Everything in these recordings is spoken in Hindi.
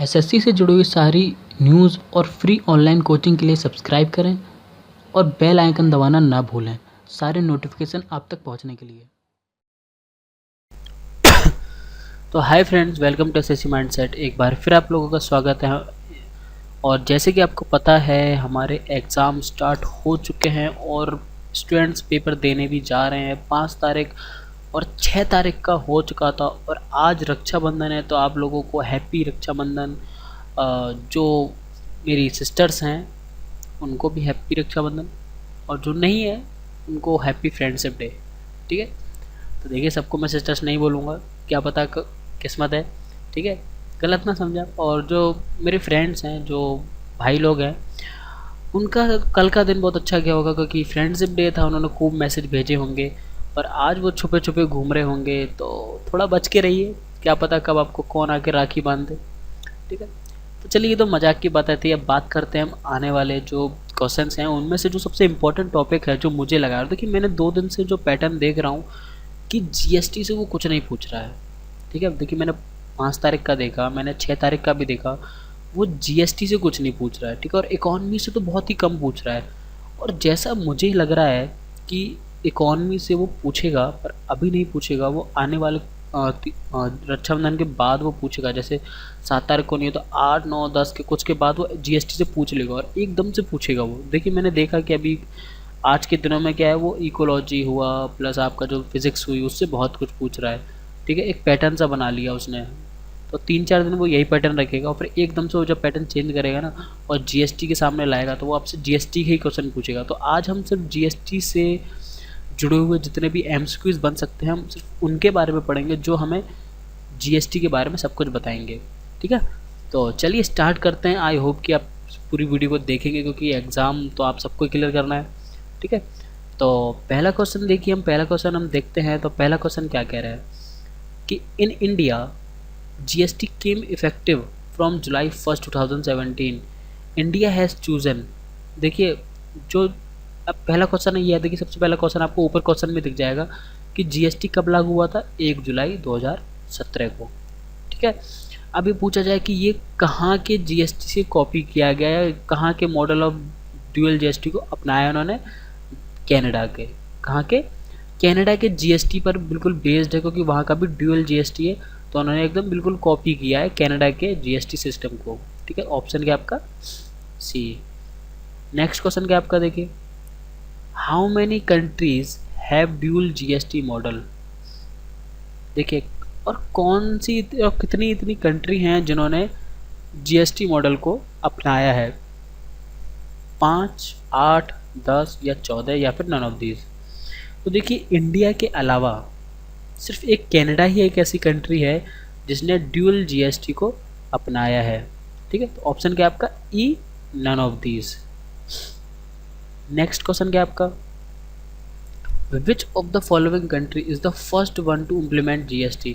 एसएससी से जुड़ी हुई सारी न्यूज़ और फ्री ऑनलाइन कोचिंग के लिए सब्सक्राइब करें और बेल आइकन दबाना ना भूलें सारे नोटिफिकेशन आप तक पहुंचने के लिए। तो hi friends, welcome to SSC mindset. एक बार फिर आप लोगों का स्वागत है। और जैसे कि आपको पता है, हमारे एग्ज़ाम स्टार्ट हो चुके हैं और स्टूडेंट्स पेपर देने भी जा रहे हैं। 5 तारीख और 6 तारीख का हो चुका था और आज रक्षाबंधन है, तो आप लोगों को हैप्पी रक्षाबंधन। जो मेरी सिस्टर्स हैं उनको भी हैप्पी रक्षाबंधन, और जो नहीं है उनको हैप्पी फ्रेंडशिप डे। ठीक है, तो देखिए, सबको मैं सिस्टर्स नहीं बोलूँगा, क्या पता किस्मत है। ठीक है, गलत ना समझा। और जो मेरे फ्रेंड्स हैं, जो भाई लोग हैं, उनका कल का दिन बहुत अच्छा गया होगा क्योंकि फ्रेंडशिप डे था। उन्होंने खूब मैसेज भेजे होंगे और आज वो छुपे छुपे घूम रहे होंगे, तो थोड़ा बच के रहिए, क्या पता कब आपको कौन आके राखी बांध दे। ठीक है, तो चलिए, ये तो मजाक की बात थी। अब बात करते हैं हम आने वाले जो क्वेश्चंस हैं उनमें से जो सबसे इम्पोर्टेंट टॉपिक है जो मुझे लगा। देखिए, मैंने 2 दिन से जो पैटर्न देख रहा हूँ कि जीएसटी से वो कुछ नहीं पूछ रहा है। ठीक है, देखिए, मैंने 5 तारीख का देखा, मैंने 6 तारीख का भी देखा, वो जीएसटी से कुछ नहीं पूछ रहा है। ठीक है, और इकॉनमी से तो बहुत ही कम पूछ रहा है। और जैसा मुझे लग रहा है कि इकॉनमी से वो पूछेगा, पर अभी नहीं पूछेगा, वो आने वाले रक्षाबंधन के बाद वो पूछेगा। जैसे 7 तारीख को नहीं है तो 8, 9, 10 के कुछ के बाद वो जीएसटी से पूछ लेगा और एकदम से पूछेगा वो। देखिए, मैंने देखा कि अभी आज के दिनों में क्या है, वो इकोलॉजी हुआ प्लस आपका जो फिज़िक्स हुई उससे बहुत कुछ पूछ रहा है। ठीक है, एक पैटर्न सा बना लिया उसने, तो 3-4 दिन वो यही पैटर्न रखेगा और फिर एकदम से वो जब पैटर्न चेंज करेगा ना और जीएसटी के सामने लाएगा तो वो आपसे जीएसटी के ही क्वेश्चन पूछेगा। तो आज हम सिर्फ जीएसटी से जुड़े हुए जितने भी एमसीक्यूज़ बन सकते हैं हम सिर्फ उनके बारे में पढ़ेंगे, जो हमें जीएसटी के बारे में सब कुछ बताएंगे। ठीक है, तो चलिए स्टार्ट करते हैं। आई होप कि आप पूरी वीडियो को देखेंगे क्योंकि एग्ज़ाम तो आप सबको क्लियर करना है। ठीक है, तो पहला क्वेश्चन देखिए, पहला क्वेश्चन हम देखते हैं। तो पहला क्वेश्चन क्या कह रहा है कि in India GST came effective from July 1, 2017। India has chosen. देखिए, जो अब पहला क्वेश्चन है ये है। देखिए, सबसे पहला क्वेश्चन आपको ऊपर क्वेश्चन में दिख जाएगा कि जीएसटी कब लागू हुआ था, 1 जुलाई 2017 को। ठीक है, अभी पूछा जाए कि ये कहाँ के जीएसटी से कॉपी किया गया है, कहाँ के मॉडल ऑफ ड्यूअल जीएसटी को अपनाया उन्होंने। कनाडा के। कहाँ के? कनाडा के जीएसटी पर बिल्कुल बेस्ड है क्योंकि वहाँ का भी ड्यूअल जीएसटी है, तो उन्होंने एकदम बिल्कुल कॉपी किया है कनाडा के जीएसटी सिस्टम को। ठीक है, ऑप्शन क्या आपका? सी। नेक्स्ट क्वेश्चन क्या आपका? देखिए, how many countries have dual GST model. देखिए, और कौन सी और कितनी इतनी कंट्री हैं जिन्होंने जीएसटी मॉडल को अपनाया है? 5, 8, 10 या 14 या फिर नन ऑफ दीज। तो देखिए, इंडिया के अलावा सिर्फ एक कनाडा ही एक ऐसी कंट्री है जिसने ड्यूअल जीएसटी को अपनाया है। ठीक है, तो ऑप्शन क्या आपका? E, none of these. Next question क्या आपका? Which of the following country is the first one to implement GST.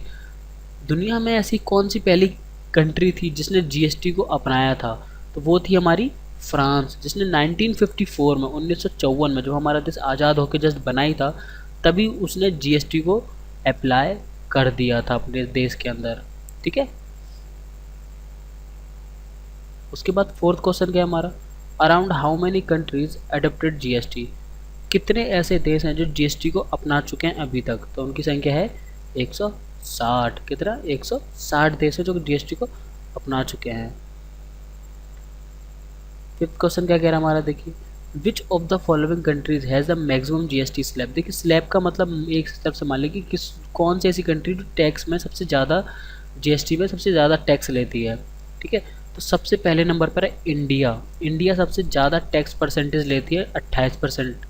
दुनिया में ऐसी कौन सी पहली कंट्री थी जिसने जीएसटी को अपनाया था? तो वो थी हमारी फ्रांस, जिसने 1954 में 1954 में जब हमारा देश आज़ाद होकर जस्ट बनाई था, तभी उसने जीएसटी को अप्लाई कर दिया था अपने देश के अंदर। ठीक है, उसके बाद फोर्थ क्वेश्चन क्या है हमारा? Around how many countries adopted GST. कितने ऐसे देश हैं जो जीएसटी को अपना चुके हैं अभी तक? तो उनकी संख्या है 160। कितना? 160 देश हैं जो जीएसटी को अपना चुके हैं। फिफ्थ क्वेश्चन क्या कह रहा है हमारा? देखिए, विच of the following countries has the maximum GST slab. देखिए, स्लैब का मतलब एक तरफ से मान लीजिए कि किस कौन सी ऐसी कंट्री जो टैक्स में सबसे ज़्यादा, जीएसटी में सबसे ज़्यादा टैक्स लेती है। ठीक है, तो सबसे पहले नंबर पर है इंडिया। इंडिया सबसे ज़्यादा टैक्स परसेंटेज लेती है, 28%।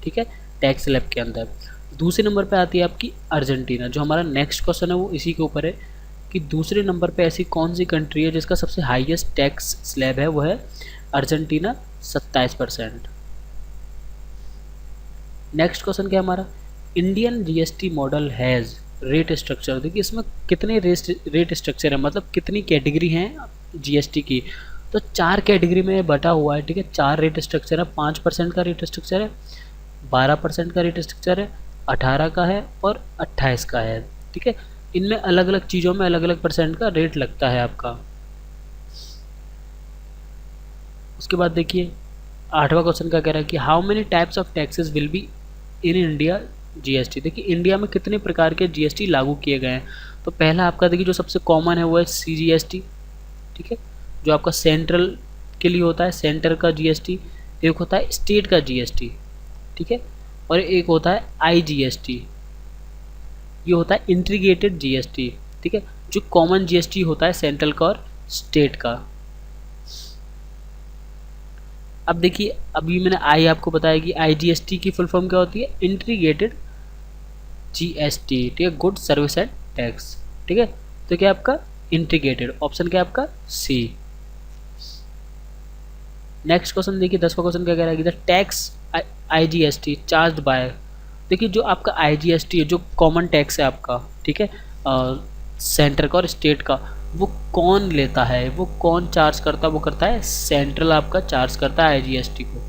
ठीक है, टैक्स स्लैब के अंदर। दूसरे नंबर पर आती है आपकी अर्जेंटीना। जो हमारा नेक्स्ट क्वेश्चन है वो इसी के ऊपर है कि दूसरे नंबर पे ऐसी कौन सी कंट्री है जिसका सबसे हाईएस्ट टैक्स स्लैब है, वो है अर्जेंटीना, 27%। नेक्स्ट क्वेश्चन क्या हमारा? Indian GST model has rate structure. देखिए, इसमें कितने रेट स्ट्रक्चर है, मतलब कितनी कैटेगरी हैं जीएसटी की? तो 4 कैटेगरी में बटा हुआ है। ठीक है, 4 रेट स्ट्रक्चर है। 5% का रेट स्ट्रक्चर है, 12% का रेट स्ट्रक्चर है, 18 का है और 28 का है। ठीक है, इनमें अलग अलग चीज़ों में अलग अलग परसेंट का रेट लगता है आपका। उसके बाद देखिए 8वां क्वेश्चन क्या कह रहा है कि how many types of taxes will be in India GST. देखिए इंडिया में कितने प्रकार के जीएसटी लागू किए गए हैं। तो पहला आपका देखिए जो सबसे कॉमन है वो है सीजीएसटी, ठीक है, जो आपका सेंट्रल के लिए होता है, सेंटर का जीएसटी। एक होता है स्टेट का जीएसटी, ठीक है, और एक होता है आईजीएसटी, ये होता है इंटीग्रेटेड जीएसटी, ठीक है, जो कॉमन जीएसटी होता है सेंट्रल का और स्टेट का। अब देखिए अभी मैंने आई आपको बताया कि आईजीएसटी की फुल फॉर्म क्या होती है, इंटीग्रेटेड जीएसटी, ठीक है, गुड सर्विस एंड टैक्स, ठीक है। तो क्या आपका इंटीग्रेटेड, ऑप्शन क्या आपका सी। नेक्स्ट क्वेश्चन देखिए 10वां क्वेश्चन क्या कह रहा है कि the tax IGST charged bye. देखिए जो आपका आईजीएसटी है, जो कॉमन टैक्स है आपका, ठीक है, सेंटर का और स्टेट का, वो कौन लेता है, वो कौन चार्ज करता है, वो करता है सेंट्रल आपका चार्ज करता है आईजीएसटी को।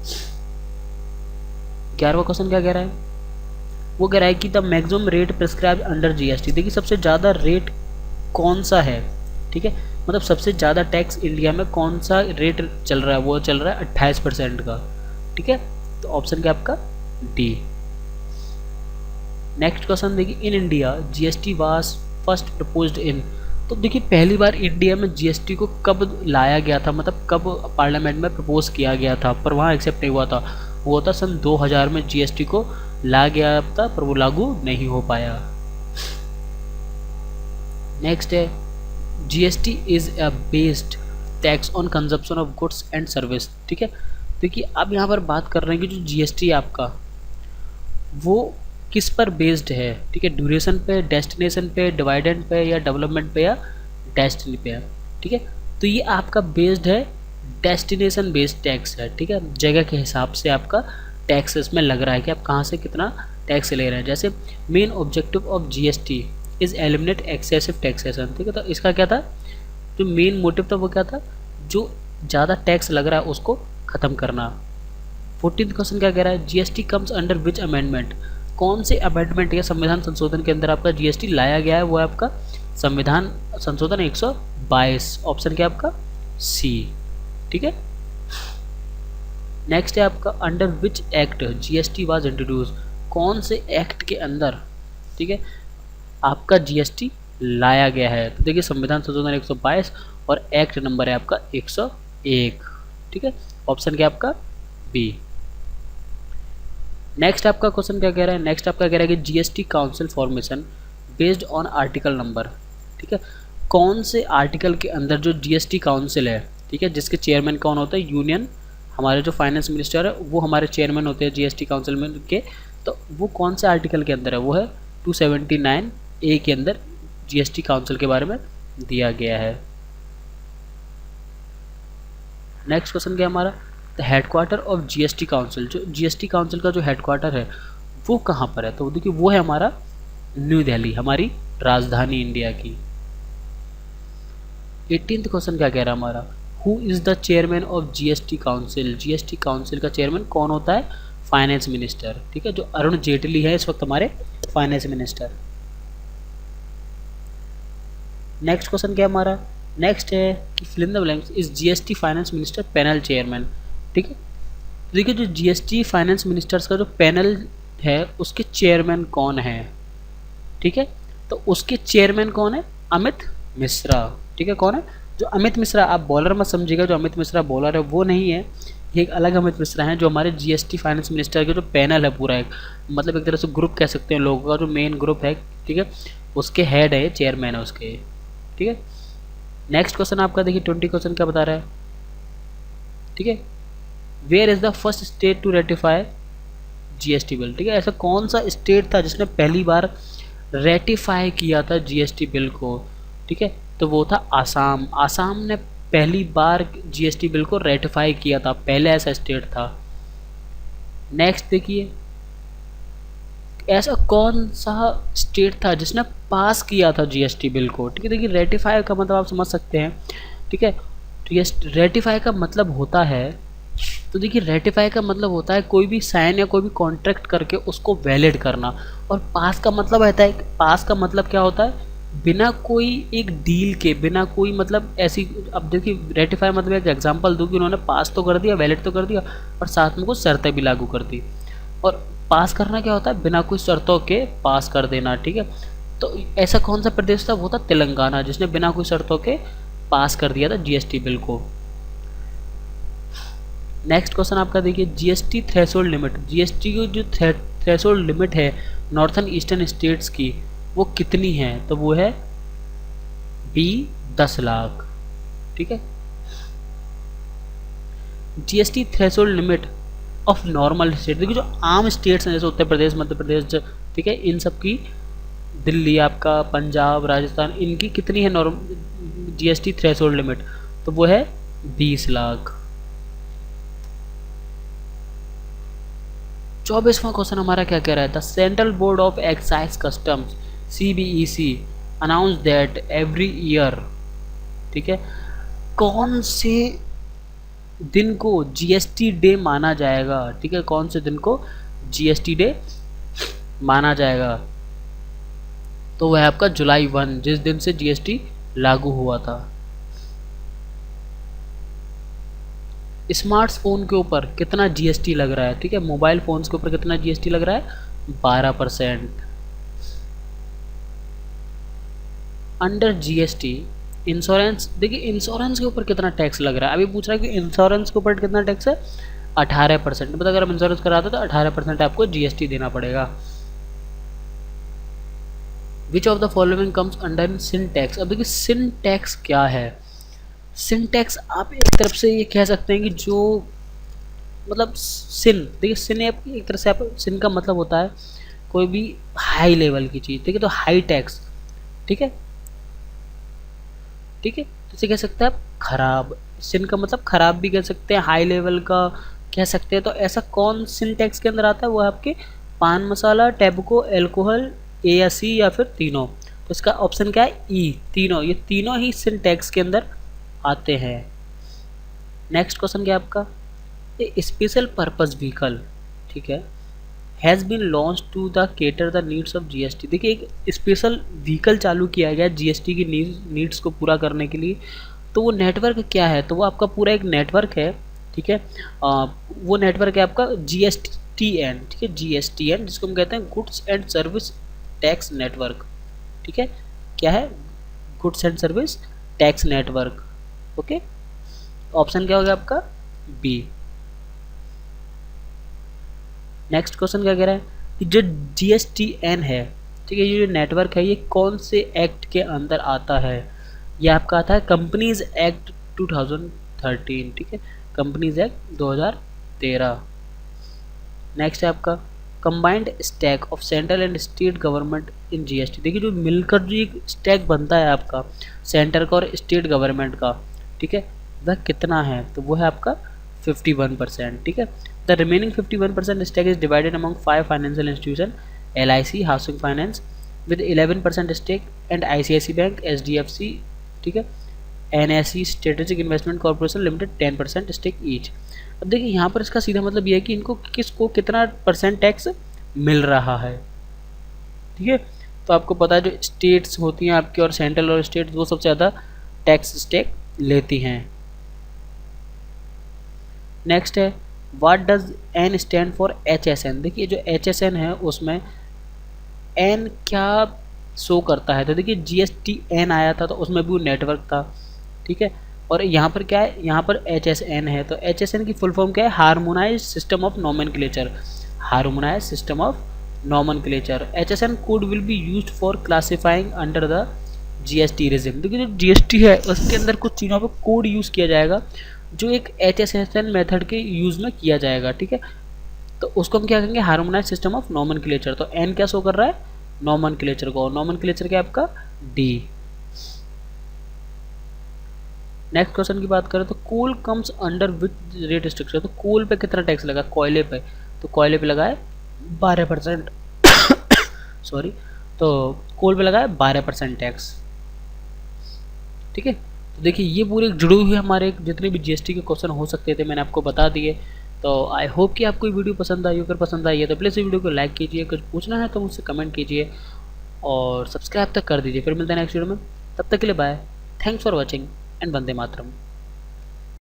11वां क्वेश्चन क्या कह रहा है, वो कह रहा है कि the maximum rate prescribe under GST. देखिए सबसे ज़्यादा रेट कौन सा है, ठीक है, मतलब सबसे ज़्यादा टैक्स इंडिया में कौन सा रेट चल रहा है, वो चल रहा है 28% का, ठीक है। तो ऑप्शन क्या आपका डी। नेक्स्ट क्वेश्चन देखिए in India GST was first proposed इन। तो देखिए पहली बार इंडिया में जीएसटी को कब लाया गया था, मतलब कब पार्लियामेंट में प्रपोज किया गया था, पर वहाँ एक्सेप्ट नहीं हुआ था। वो था सन 2000 में जीएसटी को ला गया था, पर वो लागू नहीं हो पाया। नेक्स्ट है GST is a based tax on consumption of goods and service, ठीक है। देखिए अब यहाँ पर बात कर रहे हैं कि जो जीएसटी है आपका वो किस पर बेस्ड है, ठीक है, ड्यूरेशन पे, डेस्टिनेशन पे, डिवाइडेंड पे, या डेवलपमेंट पे, या डेस्टिनी पे है, ठीक है। तो ये आपका बेस्ड है, डेस्टिनेशन बेस्ड टैक्स है, ठीक है, जगह के हिसाब से आपका टैक्स इसमें लग रहा है कि आप कहाँ से कितना टैक्स ले रहे हैं। जैसे main objective of GST is eliminate excessive taxation, ठीक है। तो इसका क्या था, जो मेन मोटिव था वो क्या था, जो ज़्यादा टैक्स लग रहा है उसको ख़त्म करना। 14th क्वेश्चन क्या कह रहा है, जीएसटी कम्स अंडर विच अमेंडमेंट। कौन से अमेंडमेंट या संविधान संशोधन के अंदर आपका जीएसटी लाया गया है, वो है आपका संविधान संशोधन 122, ऑप्शन क्या आपका सी, ठीक है। नेक्स्ट है आपका under which act GST was introduce. कौन से एक्ट के अंदर, ठीक है, आपका जीएसटी लाया गया है। तो देखिए संविधान संशोधन 122 और एक्ट नंबर है आपका 101, ठीक है, ऑप्शन क्या आपका बी। नेक्स्ट आपका क्वेश्चन क्या कह रहा है, नेक्स्ट आपका कह रहा है कि GST council formation based on article number, ठीक है। कौन से आर्टिकल के अंदर जो जीएसटी काउंसिल है, ठीक है, जिसके चेयरमैन कौन होता है, यूनियन, हमारे जो फाइनेंस मिनिस्टर है वो हमारे चेयरमैन होते हैं जीएसटी काउंसिल में के। तो वो कौन से आर्टिकल के अंदर है, वो है 279A के अंदर जीएसटी काउंसिल के बारे में दिया गया है। नेक्स्ट क्वेश्चन क्या हमारा, the headquarter of GST council. जो जीएसटी काउंसिल का जो हेडक्वार्टर है वो कहाँ पर है, तो देखिए वो है हमारा न्यू दिल्ली, हमारी राजधानी इंडिया की। 18th क्वेश्चन क्या कह रहा है हमारा, who is the chairman of GST council. GST council का चेयरमैन कौन होता है, फाइनेंस मिनिस्टर, ठीक है, जो अरुण जेटली है इस वक्त हमारे फाइनेंस मिनिस्टर। नेक्स्ट क्वेश्चन क्या हमारा, नेक्स्ट है कि fill in the blanks is GST finance minister panel chairman, ठीक है। देखिए जो जीएसटी फाइनेंस मिनिस्टर्स का जो पैनल है उसके चेयरमैन कौन है, ठीक है। तो उसके चेयरमैन कौन है, अमित मिश्रा, ठीक है। कौन है, जो अमित मिश्रा, आप बॉलर मत समझिएगा, जो अमित मिश्रा बॉलर है वो नहीं है, ये एक अलग अमित मिश्रा है जो हमारे जीएसटी फाइनेंस मिनिस्टर के जो पैनल है पूरा एक, मतलब एक तरह से ग्रुप कह सकते हैं लोगों का, जो मेन ग्रुप है, ठीक है, उसके हेड है, चेयरमैन है उसके, ठीक है। नेक्स्ट क्वेश्चन आपका देखिए 20 क्वेश्चन क्या बता रहा है, ठीक है, where is the first state to ratify GST bill, ठीक है। ऐसा कौन सा स्टेट था जिसने पहली बार रेटिफाई किया था जीएसटी बिल को, ठीक है, तो वो था आसाम। आसाम ने पहली बार जीएसटी बिल को रेटिफाई किया था, पहले ऐसा स्टेट था। नेक्स्ट देखिए ऐसा कौन सा स्टेट था जिसने पास किया था जीएसटी बिल को, ठीक है। देखिए रेटिफाई का मतलब आप समझ सकते हैं, ठीक है, तो ये रेटिफाई का मतलब होता है, तो देखिए रेटिफाई का मतलब होता है कोई भी साइन या कोई भी कॉन्ट्रैक्ट करके उसको वैलिड करना, और पास का मतलब रहता है, पास का मतलब क्या होता है, बिना कोई एक डील के, बिना कोई मतलब ऐसी, अब देखिए रेटिफाई मतलब एक एग्जांपल दूँ कि उन्होंने पास तो कर दिया, वैलिड तो कर दिया, और साथ में कुछ शर्तें भी लागू कर दी। और पास करना क्या होता है, बिना कोई शर्तों के पास कर देना, ठीक है। तो ऐसा कौन सा प्रदेश था, वो था तेलंगाना, जिसने बिना कोई शर्तों के पास कर दिया था जीएसटी बिल को। नेक्स्ट क्वेश्चन आपका देखिए, जीएसटी थ्रेशोल्ड लिमिट, जीएसटी की जो थ्रेशोल्ड लिमिट है नॉर्थन ईस्टर्न स्टेट्स की, वो कितनी है, तो वो है बी 10 लाख, ठीक है। GST threshold limit of normal state, देखिए जो आम स्टेट्स हैं जैसे उत्तर प्रदेश, मध्य प्रदेश, ठीक है, इन सब की, दिल्ली आपका, पंजाब, राजस्थान, इनकी कितनी है नॉर्मल जीएसटी थ्रेशोल्ड लिमिट, तो वो है 20 लाख। 24वां क्वेश्चन हमारा क्या कह रहा है, the central board of excise customs CBEC announce that every year, ठीक है, कौन से दिन को जीएसटी डे माना जाएगा, ठीक है, कौन से दिन को जीएसटी डे माना जाएगा, तो वह आपका जुलाई 1, जिस दिन से जीएसटी लागू हुआ था। स्मार्टफोन के ऊपर कितना जीएसटी लग रहा है, ठीक है, मोबाइल फोन्स के ऊपर कितना जीएसटी लग रहा है, 12%। अंडर जीएसटी इंश्योरेंस, देखिए इंश्योरेंस के ऊपर कितना टैक्स लग रहा है, अभी पूछ रहा है कि इंश्योरेंस के ऊपर कितना टैक्स है, 18%। मतलब अगर आप इंश्योरेंस कराते तो 18% आपको जीएसटी देना पड़ेगा। Which of the following comes under sin tax, अब देखिए सिन टैक्स क्या है, सिन टैक्स आप एक तरफ से ये कह सकते हैं कि जो मतलब सिन, देखिए सिन एक तरह से, आप सिन का मतलब होता है कोई भी हाई लेवल की चीज़, ठीक है, तो हाई टैक्स, ठीक है, ठीक है, जैसे कह सकते हैं आप खराब, सिन का मतलब खराब भी कह सकते हैं, हाई लेवल का कह सकते हैं। तो ऐसा कौन सिन टैक्स के अंदर आता है, वो है आपके पान मसाला, टैबको, अल्कोहल, ए या सी या फिर तीनों। तो इसका ऑप्शन क्या है, ई, तीनों, ये तीनों ही सिन टैक्स के अंदर आते हैं। नेक्स्ट क्वेश्चन क्या आपका, ए स्पेशल पर्पस व्हीकल, ठीक है, has been launch to the cater the needs of GST, देखिए एक स्पेशल व्हीकल चालू किया गया जीएसटी की नीड्स को पूरा करने के लिए। तो वो नेटवर्क क्या है, तो वो आपका पूरा एक नेटवर्क है, ठीक है, वो नेटवर्क है आपका जीएसटीएन, ठीक है, जीएसटीएन, जिसको हम कहते हैं goods and service tax network, ठीक है, क्या है, goods and service tax network, okay. Option क्या हो गया आपका, बी। नेक्स्ट क्वेश्चन क्या कह रहा है कि जो जीएसटीएन है, ठीक है, ये जो नेटवर्क है ये कौन से एक्ट के अंदर आता है, ये आपका आता है कंपनीज एक्ट 2013, ठीक है, कंपनीज एक्ट 2013। नेक्स्ट है आपका combined stack of central and state government in GST, देखिए जो मिलकर जो एक स्टैक बनता है आपका सेंटर का और स्टेट गवर्नमेंट का, ठीक है, वह कितना है, तो वो है आपका 51%, ठीक है। The remaining 51% stack is divided among 5 financial institution, LIC housing finance with 11% stake and ICICI bank, HDFC, ठीक है, NSE strategic investment corporation limited 10% stake each. अब देखिए यहाँ पर इसका सीधा मतलब ये है कि इनको किसको कितना परसेंट टैक्स मिल रहा है, ठीक है। तो आपको पता है जो स्टेट्स होती हैं आपकी और सेंट्रल और स्टेट, वो सबसे ज़्यादा टैक्स स्टेक लेती हैं। नेक्स्ट है what does N stand for HSN, देखिए जो HSN है उसमें एन क्या शो करता है, तो देखिए GSTN आया था तो उसमें भी वो नेटवर्क था, ठीक है, और यहाँ पर क्या है, यहाँ पर HSN है, तो HSN की फुल फॉर्म क्या है, harmonise system of nomenclature, harmonise system of nomenclature. HSN code will be used for classifying under the GST regime, देखिए जो GST है उसके अंदर कुछ चीज़ों पर कोड यूज़ किया जाएगा जो एक HSN मेथड के यूज़ में किया जाएगा, ठीक है, तो उसको हम क्या कहेंगे, हार्मोनाइज सिस्टम ऑफ नॉमेनक्लेचर। तो एन क्या शो कर रहा है, नॉमेनक्लेचर को, नॉमेनक्लेचर क्या आपका डी। नेक्स्ट क्वेश्चन की बात करें तो coal comes under which rate structure, तो कोल पे कितना टैक्स लगा, कोयले पे, तो कोयले पे लगा है 12%, सॉरी, तो कोल पे लगा है 12% टैक्स, ठीक है। तो देखिए ये पूरे जुड़े हुए हमारे जितने भी जीएसटी के क्वेश्चन हो सकते थे मैंने आपको बता दिए। तो आई होप कि आपको वीडियो पसंद आई, अगर पसंद आई है तो प्लीज़ वीडियो को लाइक कीजिए, कुछ पूछना है तो मुझसे कमेंट कीजिए। और सब्सक्राइब तक कर दीजिए। फिर मिलते हैं नेक्स्ट वीडियो में, तब तक के लिए bye. Thanks for watching and वंदे मातरम।